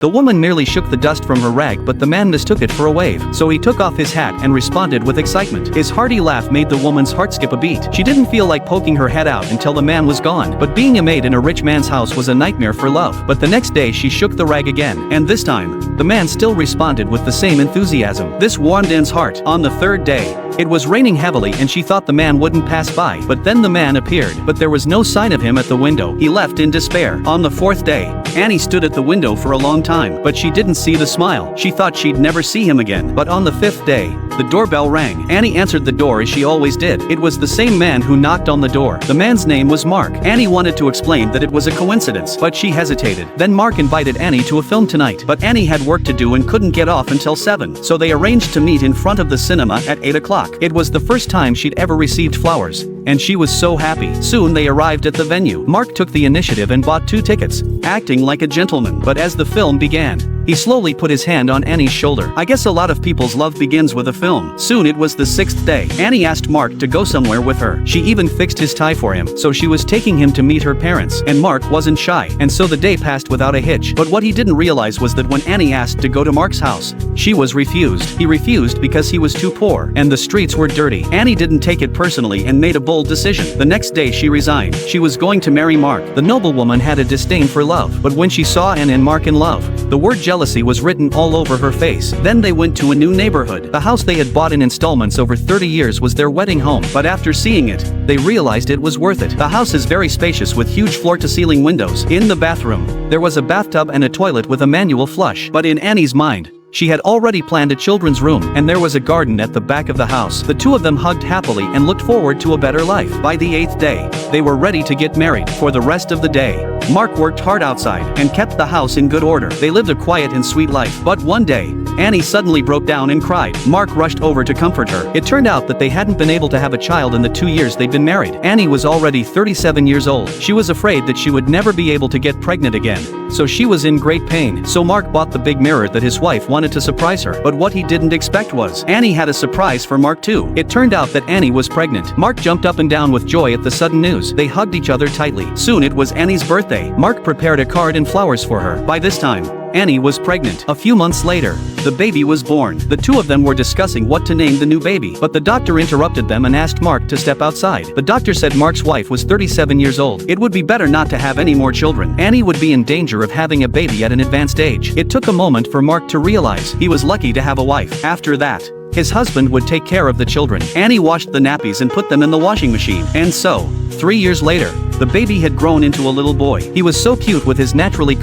The woman merely shook the dust from her rag, but the man mistook it for a wave, so he took off his hat and responded with excitement. His hearty laugh made the woman's heart skip a beat. She didn't feel like poking her head out until the man was gone, but being a maid in a rich man's house was a nightmare for love. But the next day she shook the rag again, and this time, the man still responded with the same enthusiasm. This warmed Anne's heart. On the third day, it was raining heavily and she thought the man wouldn't pass by, but then the man appeared, but there was no sign of him at the window. He left in despair. On the fourth day, Annie stood at the window for a long time, but she didn't see the smile. She thought she'd never see him again. But on the fifth day, the doorbell rang. Annie answered the door as she always did. It was the same man who knocked on the door. The man's name was Mark. Annie wanted to explain that it was a coincidence, but she hesitated. Then Mark invited Annie to a film tonight, but Annie had work to do and couldn't get off until 7, so they arranged to meet in front of the cinema at 8 o'clock. It was the first time she'd ever received flowers, and she was so happy. Soon they arrived at the venue. Mark took the initiative and bought 2 tickets, acting like a gentleman. But as the film began, he slowly put his hand on Annie's shoulder. I guess a lot of people's love begins with a film. Soon it was the 6th day. Annie asked Mark to go somewhere with her. She even fixed his tie for him, so she was taking him to meet her parents, and Mark wasn't shy, and so the day passed without a hitch. But what he didn't realize was that when Annie asked to go to Mark's house, she was refused. He refused because he was too poor, and the streets were dirty. Annie didn't take it personally and made a bold decision. The next day she resigned. She was going to marry Mark. The noblewoman had a disdain for love, but when she saw Anne and Mark in love, the word jealousy was written all over her face. Then they went to a new neighborhood. The house they had bought in installments over 30 years was their wedding home, but after seeing it, they realized it was worth it. The house is very spacious with huge floor-to-ceiling windows. In the bathroom, there was a bathtub and a toilet with a manual flush. But in Annie's mind, she had already planned a children's room, and there was a garden at the back of the house. The two of them hugged happily and looked forward to a better life. By the 8th day, they were ready to get married. For the rest of the day, Mark worked hard outside and kept the house in good order. They lived a quiet and sweet life. But one day, Annie suddenly broke down and cried. Mark rushed over to comfort her. It turned out that they hadn't been able to have a child in the 2 years they'd been married. Annie was already 37 years old. She was afraid that she would never be able to get pregnant again, so she was in great pain. So Mark bought the big mirror that his wife wanted to surprise her. But what he didn't expect was, Annie had a surprise for Mark too. It turned out that Annie was pregnant. Mark jumped up and down with joy at the sudden news. They hugged each other tightly. Soon it was Annie's birthday. Mark prepared a card and flowers for her. By this time, Annie was pregnant. A few months later, the baby was born. The two of them were discussing what to name the new baby, but the doctor interrupted them and asked Mark to step outside. The doctor said Mark's wife was 37 years old. It would be better not to have any more children. Annie would be in danger of having a baby at an advanced age. It took a moment for Mark to realize he was lucky to have a wife. After that, his husband would take care of the children. Annie washed the nappies and put them in the washing machine. And so, 3 years later, the baby had grown into a little boy. He was so cute with his naturally curly